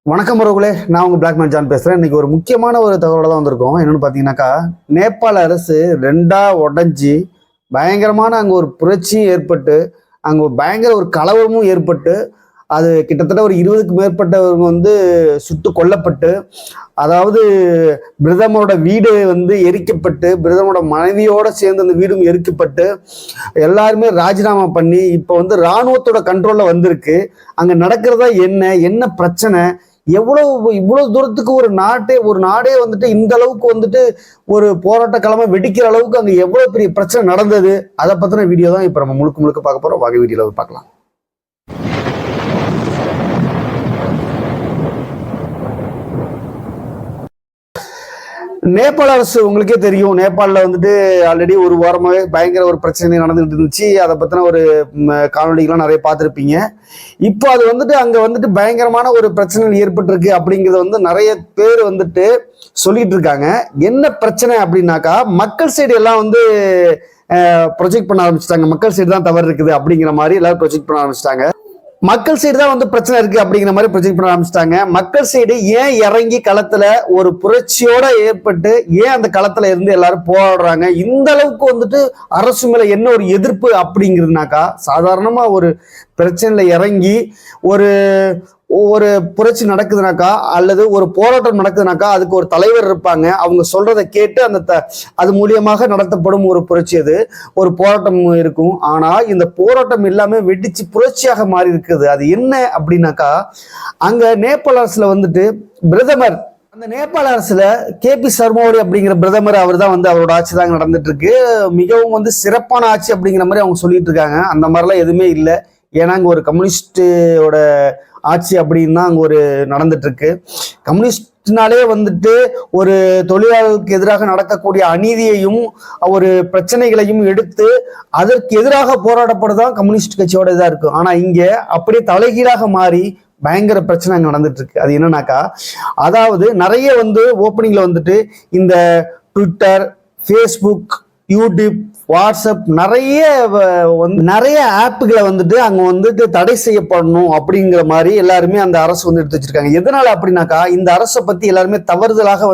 வணக்கம் உறவுகளே, நான் உங்க பிளாக் மேன் ஜான் பேசுறேன். இன்னைக்கு ஒரு முக்கியமான ஒரு தகவலை தான் வந்திருக்கோம். என்னன்னு பார்த்தீங்கன்னாக்கா, நேபாள அரசு ரெண்டா உடைஞ்சி பயங்கரமான அங்கே ஒரு புரட்சியும் ஏற்பட்டு, அங்கே பயங்கர ஒரு கலவரமும் ஏற்பட்டு, அது கிட்டத்தட்ட ஒரு 20க்கு மேற்பட்டவங்க சுட்டு கொல்லப்பட்டு, அதாவது பிரதமரோட வீடு எரிக்கப்பட்டு, பிரதமரோட மனைவியோட சேர்ந்து அந்த வீடும் எரிக்கப்பட்டு, எல்லாருமே ராஜினாமா பண்ணி இப்போ இராணுவத்தோட கண்ட்ரோல்ல வந்திருக்கு. அங்க நடக்கிறதா என்ன பிரச்சனை, இவ்வளவு தூரத்துக்கு ஒரு நாடே இந்த அளவுக்கு ஒரு போராட்ட களமா வெடிக்கிற அளவுக்கு அங்க எவ்வளவு பெரிய பிரச்சனை நடந்தது, அதை பத்தின வீடியோ தான் இப்ப நம்ம முழுக்க பார்க்க போறோம். வாங்க வீடியோல பார்க்கலாம். நேபாள அரசு உங்களுக்கே தெரியும். நேபாளில் ஆல்ரெடி ஒரு வாரமாகவே பயங்கர ஒரு பிரச்சனை நடந்துகிட்டு இருந்துச்சு. அதை பற்றின ஒரு காணொலிகள்லாம் நிறைய பார்த்துருப்பீங்க. இப்போ அது அங்கே பயங்கரமான ஒரு பிரச்சனை ஏற்பட்டிருக்கு அப்படிங்கிறத நிறைய பேர் சொல்லிட்டு இருக்காங்க. என்ன பிரச்சனை அப்படின்னாக்கா, மக்கள் சைடு எல்லாம் ப்ரொஜெக்ட் பண்ண ஆரம்பிச்சிட்டாங்க. மக்கள் சைடு தான் தவறு இருக்குது அப்படிங்கிற மாதிரி எல்லாரும் ப்ரொஜெக்ட் பண்ண ஆரம்பிச்சிட்டாங்க. மக்கள் சைடு தான் பிரச்சனை இருக்கு அப்படிங்கிற மாதிரி ப்ரொஜெக்ட் பண்ண ஆரம்பிச்சிட்டாங்க. மக்கள் சைடு ஏன் இறங்கி களத்துல ஒரு புரட்சியோட ஏற்பட்டு ஏன் அந்த களத்துல இருந்து எல்லாரும் போராடுறாங்க, இந்த அளவுக்கு அரசு மேல என்ன ஒரு எதிர்ப்பு அப்படிங்கிறதுனாக்கா, சாதாரணமா ஒரு பிரச்சனையில இறங்கி ஒரு ஒரு புரட்சி நடக்குதுனாக்கா அல்லது ஒரு போராட்டம் நடக்குதுனாக்கா அதுக்கு ஒரு தலைவர் இருப்பாங்க. அவங்க சொல்றதை கேட்டு அது மூலியமாக நடத்தப்படும் ஒரு புரட்சி, அது ஒரு போராட்டம் இருக்கும். ஆனா இந்த போராட்டம் எல்லாமே வெடிச்சு புரட்சியாக மாறி இருக்குது. அது என்ன அப்படின்னாக்கா, அங்க நேபாள அரசுல பிரதமர், அந்த நேபாள அரசுல KP சர்மா ஒலி அப்படிங்கிற பிரதமர், அவர் தான் அவரோட ஆட்சி தாங்க நடந்துட்டு இருக்கு. மிகவும் சிறப்பான ஆட்சி அப்படிங்கிற மாதிரி அவங்க சொல்லிட்டு இருக்காங்க. அந்த மாதிரிலாம் எதுவுமே இல்லை. ஏன்னா அங்க ஒரு கம்யூனிஸ்டோட ஆட்சி அப்படின்னு தான் அங்க ஒரு நடந்துட்டு இருக்கு. கம்யூனிஸ்ட்னாலே ஒரு தொழிலாளர்களுக்கு எதிராக நடக்கக்கூடிய அநீதியையும் ஒரு பிரச்சனைகளையும் எடுத்து அதற்கு எதிராக போராடப்படுதான் கம்யூனிஸ்ட் கட்சியோட இதா இருக்கும். ஆனா இங்க அப்படியே தலைகீழாக மாறி பயங்கர பிரச்சனை அங்க நடந்துட்டு இருக்கு. அது என்னன்னாக்கா, அதாவது நிறைய ஓப்பனிங்ல இந்த ட்விட்டர், ஃபேஸ்புக், யூடியூப், வாட்ஸ்அப் நிறைய ஆப்புகளை அங்க தடை செய்யப்படணும் அப்படிங்கிற மாதிரி எல்லாருமே அந்த அரசு எடுத்து வச்சிருக்காங்க. எதனால அப்படின்னாக்கா, இந்த அரசை பத்தி எல்லாருமே தவறுதலாக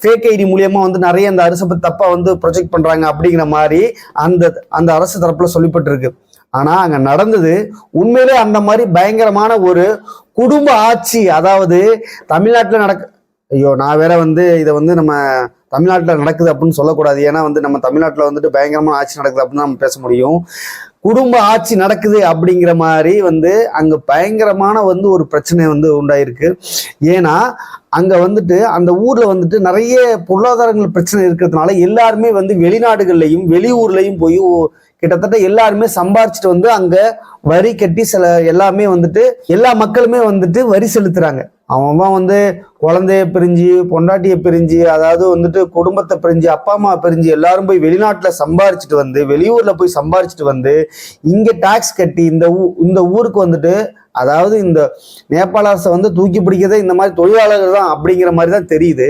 ஃபேக் ஐடி மூலியமா நிறைய அந்த அரசை பத்தி தப்பா ப்ரொஜெக்ட் பண்றாங்க அப்படிங்கிற மாதிரி அந்த அரசு தரப்புல சொல்லப்பட்டு இருக்கு. ஆனா அங்க நடந்தது உண்மையிலே அந்த மாதிரி பயங்கரமான ஒரு குடும்ப ஆட்சி. அதாவது தமிழ்நாட்டுல ஐயோ, நான் வேற இதை நம்ம தமிழ்நாட்டில் நடக்குது அப்படின்னு சொல்லக்கூடாது. ஏன்னா நம்ம தமிழ்நாட்டில் பயங்கரமான ஆட்சி நடக்குது அப்படின்னு நம்ம பேச முடியும். குடும்ப ஆட்சி நடக்குது அப்படிங்கிற மாதிரி அங்க பயங்கரமான ஒரு பிரச்சனை உண்டாயிருக்கு. ஏன்னா அங்க அந்த ஊர்ல நிறைய பொருளாதாரங்கள் பிரச்சனை இருக்கிறதுனால எல்லாருமே வெளிநாடுகள்லையும் வெளியூர்லையும் போய் கிட்டத்தட்ட எல்லாருமே சம்பாரிச்சுட்டு அங்க வரி கட்டி எல்லாமே எல்லா மக்களுமே வரி செலுத்துறாங்க. அவன் குழந்தைய பிரிஞ்சு, பொண்டாட்டிய பிரிஞ்சு, அதாவது குடும்பத்தை பிரிஞ்சு, அப்பா அம்மா பிரிஞ்சு எல்லாரும் போய் வெளிநாட்டுல சம்பாரிச்சுட்டு வெளியூர்ல போய் சம்பாரிச்சுட்டு இங்க டாக்ஸ் கட்டி இந்த ஊருக்கு அதாவது இந்த நேபாள அரசை தூக்கி பிடிக்கிறதே இந்த மாதிரி தொழிலாளர்கள் தான் அப்படிங்கிற மாதிரி தான் தெரியுது.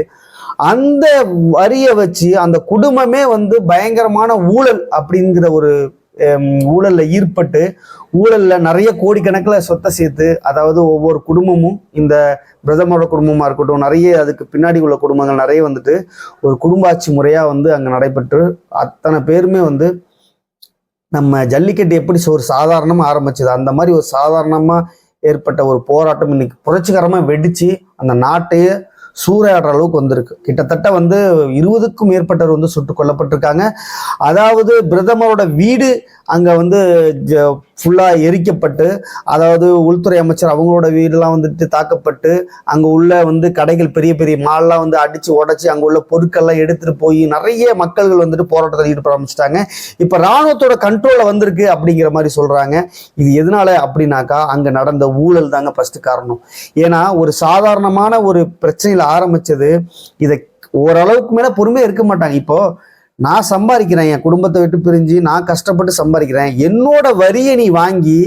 அந்த வரியை வச்சு அந்த குடும்பமே பயங்கரமான ஊழல் அப்படிங்கிற ஒரு ஊழல்ல ஈடுபட்டு, ஊழல்ல நிறைய கோடிக்கணக்கில் சொத்தை சேர்த்து, அதாவது ஒவ்வொரு குடும்பமும், இந்த பிரதமரோட குடும்பமா இருக்கட்டும், நிறைய அதுக்கு பின்னாடி உள்ள குடும்பங்கள் நிறைய ஒரு குடும்பாட்சி முறையா அங்க நடைபெற்று அத்தனை பேருமே நம்ம ஜல்லிக்கட்டு எப்படி ஒரு சாதாரணமா ஆரம்பிச்சது, அந்த மாதிரி ஒரு சாதாரணமா ஏற்பட்ட ஒரு போராட்டம் இன்னைக்கு புரட்சிகரமா வெடிச்சு அந்த நாட்டையே சூறையாடுற அளவுக்கு வந்திருக்கு. கிட்டத்தட்ட 20க்கும் மேற்பட்டவர் சுட்டுக் கொல்லப்பட்டிருக்காங்க. அதாவது பிரதமரோட வீடு அங்க ஃபுல்லா எரிக்கப்பட்டு, அதாவது உள்துறை அமைச்சர் அவங்களோட வீடெல்லாம் தாக்கப்பட்டு, அங்க உள்ள கடைகள், பெரிய பெரிய மால்லாம் அடிச்சு உடைச்சு அங்க உள்ள பொருட்கள்லாம் எடுத்துட்டு போய் நிறைய மக்கள்கள் போராட்டத்தில் ஈடுபட ஆரம்பிச்சிட்டாங்க. இப்ப இராணுவத்தோட கண்ட்ரோல்ல வந்திருக்கு அப்படிங்கிற மாதிரி சொல்றாங்க. இது எதனால அப்படின்னாக்கா, அங்க நடந்த ஊழல் தாங்க ஃபர்ஸ்ட் காரணம். ஏன்னா ஒரு சாதாரணமான ஒரு பிரச்சனையில ஆரம்பிச்சது, இதை ஓரளவுக்கு மேல பொறுமையா இருக்க மாட்டாங்க. இப்போ நான் சம்பாதிக்கிறேன், என் குடும்பத்தை விட்டு பிரிஞ்சு நான் கஷ்டப்பட்டு சம்பாதிக்கிறேன், என்னோட வரியை நீ வாங்கி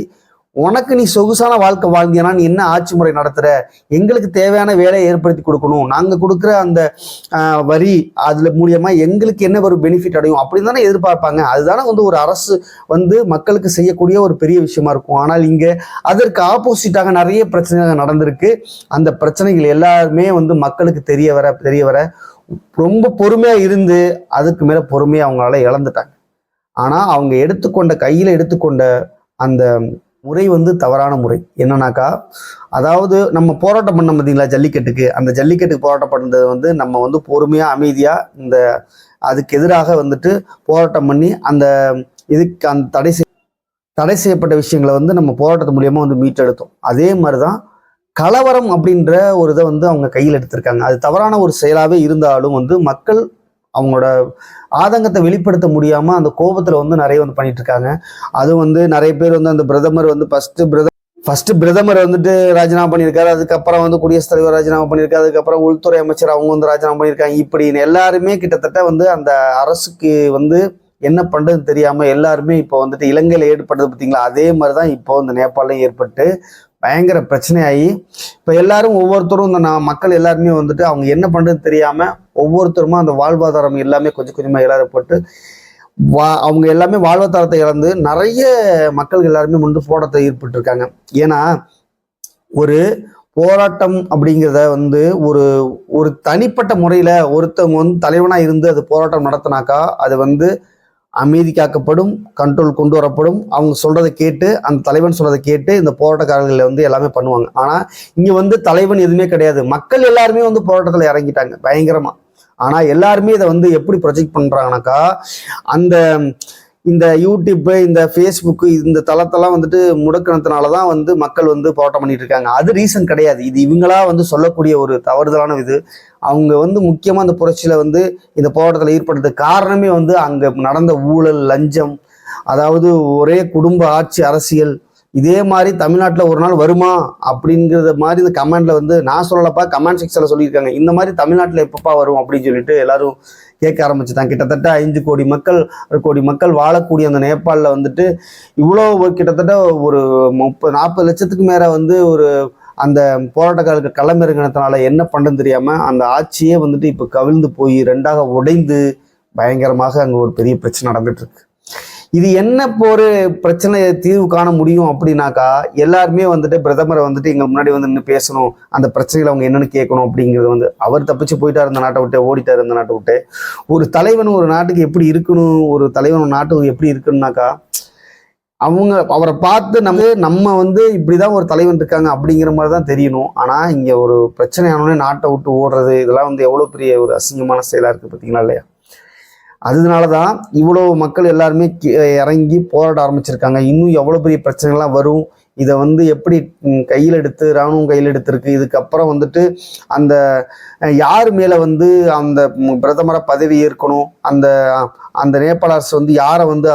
உனக்கு நீ சொகுசான வாழ்க்கை வாழ்ந்தியனா நீ என்ன ஆட்சி முறை நடத்துற, எங்களுக்கு தேவையான வேலையை ஏற்படுத்தி கொடுக்கணும், நாங்க கொடுக்குற அந்த வரி அதுல மூலியமா எங்களுக்கு என்ன ஒரு பெனிஃபிட் அடையும் அப்படின்னு தானே எதிர்பார்ப்பாங்க. அதுதானே வந்து ஒரு அரசு வந்து மக்களுக்கு செய்யக்கூடிய ஒரு பெரிய விஷயமா இருக்கும். ஆனால் இங்க அதற்கு ஆப்போசிட்டாக நிறைய பிரச்சனைகள் நடந்திருக்கு. அந்த பிரச்சனைகள் எல்லாருமே வந்து மக்களுக்கு தெரிய வர ரொம்ப பொறுமையா இருந்து அதுக்கு மேல பொறுமையா அவங்களால இழந்துட்டாங்க. ஆனா அவங்க கையில எடுத்துக்கொண்ட அந்த முறை வந்து தவறான முறை. என்னன்னாக்கா, அதாவது நம்ம போராட்டம் பண்ண பார்த்தீங்களா ஜல்லிக்கட்டுக்கு, அந்த ஜல்லிக்கட்டுக்கு போராட்டம் பண்ணது வந்து நம்ம வந்து பொறுமையா அமைதியா அதுக்கு எதிராக வந்துட்டு போராட்டம் பண்ணி அந்த இதுக்கு அந்த தடை செய்யப்பட்ட விஷயங்களை வந்து நம்ம போராட்டத்து மூலியமா வந்து மீட்டெடுத்தோம். அதே மாதிரிதான் கலவரம் அப்படின்ற ஒரு இதை வந்து அவங்க கையில் எடுத்திருக்காங்க. அது தவறான ஒரு செயலாவே இருந்தாலும் வந்து மக்கள் அவங்களோட ஆதங்கத்தை வெளிப்படுத்த முடியாம அந்த கோபத்துல வந்து நிறைய வந்து பண்ணிட்டு இருக்காங்க. அது வந்து நிறைய பேர் வந்து அந்த பிரதமர் வந்து ஃபர்ஸ்ட் பிரதமர் வந்துட்டு ராஜினாமா பண்ணியிருக்காரு, அதுக்கப்புறம் வந்து குடியரசுத் தலைவர் ராஜினாமா பண்ணியிருக்காரு, அதுக்கப்புறம் உள்துறை அமைச்சர் அவங்க வந்து ராஜினாமா பண்ணியிருக்காங்க. இப்படின்னு எல்லாருமே கிட்டத்தட்ட வந்து அந்த அரசுக்கு வந்து என்ன பண்றதுன்னு தெரியாம எல்லாருமே இப்போ வந்துட்டு இலங்கையில ஏற்பட்டது பார்த்தீங்களா, அதே மாதிரிதான் இப்போ இந்த நேபாளிலும் ஏற்பட்டு பயங்கர பிரச்சனையாகி இப்போ எல்லாரும் ஒவ்வொருத்தரும் இந்த மக்கள் எல்லாருமே வந்துட்டு அவங்க என்ன பண்றதுன்னு தெரியாம ஒவ்வொருத்தருமா அந்த வாழ்வாதாரம் எல்லாமே கொஞ்சம் கொஞ்சமா இழப்பட்டு அவங்க எல்லாமே வாழ்வாதாரத்தை இழந்து நிறைய மக்கள் எல்லாருமே வந்து போராட்டத்தை ஈடுபட்டிருக்காங்க. ஏன்னா ஒரு போராட்டம் அப்படிங்கிறத வந்து ஒரு ஒரு தனிப்பட்ட முறையில ஒருத்தவங்க வந்து தலைவனா இருந்து அது போராட்டம் நடத்தினாக்கா அது வந்து அமைதி காக்கப்படும், கண்ட்ரோல் கொண்டு வரப்படும். அவங்க சொல்றதை கேட்டு அந்த தலைவன் சொல்றதை கேட்டு இந்த போராட்டக்காரர்கள் வந்து எல்லாமே பண்ணுவாங்க. ஆனா இங்க வந்து தலைவன் எதுவுமே கிடையாது, மக்கள் எல்லாருமே வந்து போராட்டத்துல இறங்கிட்டாங்க பயங்கரமா. ஆனா எல்லாருமே இதை வந்து எப்படி ப்ரொஜெக்ட் பண்றாங்கனாக்கா, அந்த இந்த யூடியூப்பு இந்த ஃபேஸ்புக்கு இந்த தளத்தெல்லாம் வந்துட்டு முடக்கினதுனாலதான் வந்து மக்கள் வந்து போராட்டம் பண்ணிட்டு இருக்காங்க. அது ரீசன் கிடையாது. இது இவங்களா வந்து சொல்லக்கூடிய ஒரு தவறுதலான இது. அவங்க வந்து முக்கியமா அந்த புரட்சியில வந்து இந்த போராட்டத்தில் ஈடுபட்டதுக்கு காரணமே வந்து அங்க நடந்த ஊழல், லஞ்சம், அதாவது ஒரே குடும்ப ஆட்சி அரசியல். இதே மாதிரி தமிழ்நாட்டில் ஒரு நாள் வருமா அப்படிங்கிறத மாதிரி இந்த கமெண்ட்ல வந்து நான் சொல்லலப்பா, கமெண்ட் செக்ஷன்ல சொல்லியிருக்காங்க. இந்த மாதிரி தமிழ்நாட்டில் எப்பப்பா வரும் அப்படின்னு சொல்லிட்டு எல்லாரும் கேட்க ஆரம்பிச்சுட்டாங்க. கிட்டத்தட்ட 5 கோடி மக்கள் 6 கோடி மக்கள் வாழக்கூடிய அந்த நேபாளில் வந்துட்டு இவ்வளோ கிட்டத்தட்ட ஒரு 30-40 லட்சத்துக்கு மேல வந்து ஒரு அந்த போராட்டக்காரர்கள் களமிறங்கினதுனால என்ன பண்ணுன்னு தெரியாம அந்த ஆட்சியே வந்துட்டு இப்போ கவிழ்ந்து போய் 2ஆக உடைந்து பயங்கரமாக அங்கே ஒரு பெரிய பிரச்சனை நடந்துட்டு இருக்கு. இது என்ன ஒரு பிரச்சனையை தீர்வு காண முடியும் அப்படின்னாக்கா, எல்லாருமே வந்துட்டு பிரதமரை வந்துட்டு எங்க முன்னாடி வந்து நின்று பேசணும், அந்த பிரச்சனைகளை அவங்க என்னன்னு கேட்கணும் அப்படிங்கிறது வந்து அவர் தப்பிச்சு போயிட்டார் இந்த நாட்டை விட்டு, ஓடிட்டார் இந்த நாட்டை விட்டு. ஒரு தலைவன் ஒரு நாட்டுக்கு எப்படி இருக்கணும், ஒரு தலைவன் ஒரு நாட்டுக்கு எப்படி இருக்கணும்னாக்கா, அவரை பார்த்து நம்ம வந்து இப்படிதான் ஒரு தலைவன் இருக்காங்க அப்படிங்கிற மாதிரி தான் தெரியணும். ஆனா இங்க ஒரு பிரச்சனை ஆனோடனே நாட்டை விட்டு ஓடுறது, இதெல்லாம் வந்து எவ்வளவு பெரிய ஒரு அசிங்கமான செயலா இருக்கு பார்த்தீங்களா இல்லையா? அதனாலதான் இவ்வளவு மக்கள் எல்லாருமே இறங்கி போராட ஆரம்பிச்சிருக்காங்க. இன்னும் எவ்வளவு பெரிய பிரச்சனைகள்லாம் வரும், இதை வந்து எப்படி கையில் எடுத்து இராணுவம் கையில் எடுத்திருக்கு. இதுக்கப்புறம் வந்துட்டு அந்த யார் மேல வந்து அந்த பிரதமரை பதவி ஏற்கணும், அந்த அந்த நேபாள அரசு வந்து யாரை வந்து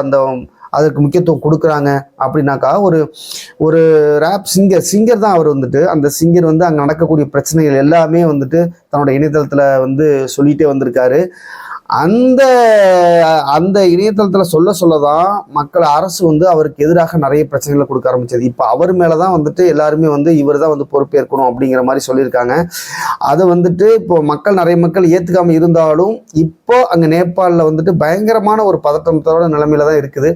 அதற்கு முக்கியத்துவம் கொடுக்குறாங்க அப்படின்னாக்கா, ஒரு ரேப் சிங்கர் தான் அவர் வந்துட்டு. அந்த சிங்கர் வந்து அங்கே நடக்கக்கூடிய பிரச்சனைகள் எல்லாமே வந்துட்டு தன்னோட இணையதளத்துல வந்து சொல்லிட்டே வந்திருக்காரு. அந்த அந்த இணையதளத்துல சொல்லதான் மக்கள் அரசு வந்து அவருக்கு எதிராக நிறைய பிரச்சனைகளை கொடுக்க ஆரம்பிச்சது. இப்ப அவர் மேலதான் வந்துட்டு எல்லாருமே வந்து இவர் தான் வந்து பொறுப்பேற்கணும் அப்படிங்கிற மாதிரி சொல்லியிருக்காங்க. அதை வந்துட்டு இப்போ நிறைய மக்கள் ஏத்துக்காம இருந்தாலும் இப்போ அங்க நேபாளில் வந்துட்டு பயங்கரமான ஒரு பதட்டத்தோட நிலைமையில தான் இருக்குது.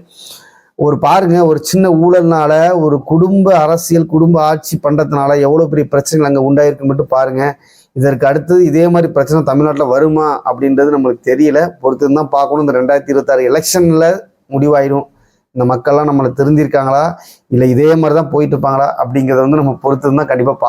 பாருங்க, ஒரு சின்ன ஊழல்னால ஒரு குடும்ப அரசியல், குடும்ப ஆட்சி பண்றதுனால எவ்வளவு பெரிய பிரச்சனைகள் அங்க உண்டாயிருக்குன்னு மட்டும் பாருங்க. இதற்கு அடுத்தது இதே மாதிரி பிரச்சனை தமிழ்நாட்டில் வருமா அப்படின்றது நம்மளுக்கு தெரியல, பொறுத்து தான் பார்க்கணும். இந்த 2026 எலெக்ஷன்ல முடிவாயிடும். இந்த மக்கள்லாம் நம்மளை திருந்திருக்காங்களா இல்லை இதே மாதிரி தான் போயிட்டு இருப்பாங்களா அப்படிங்கிறத வந்து நம்ம பொறுத்து தான் கண்டிப்பாக பார்க்கணும்.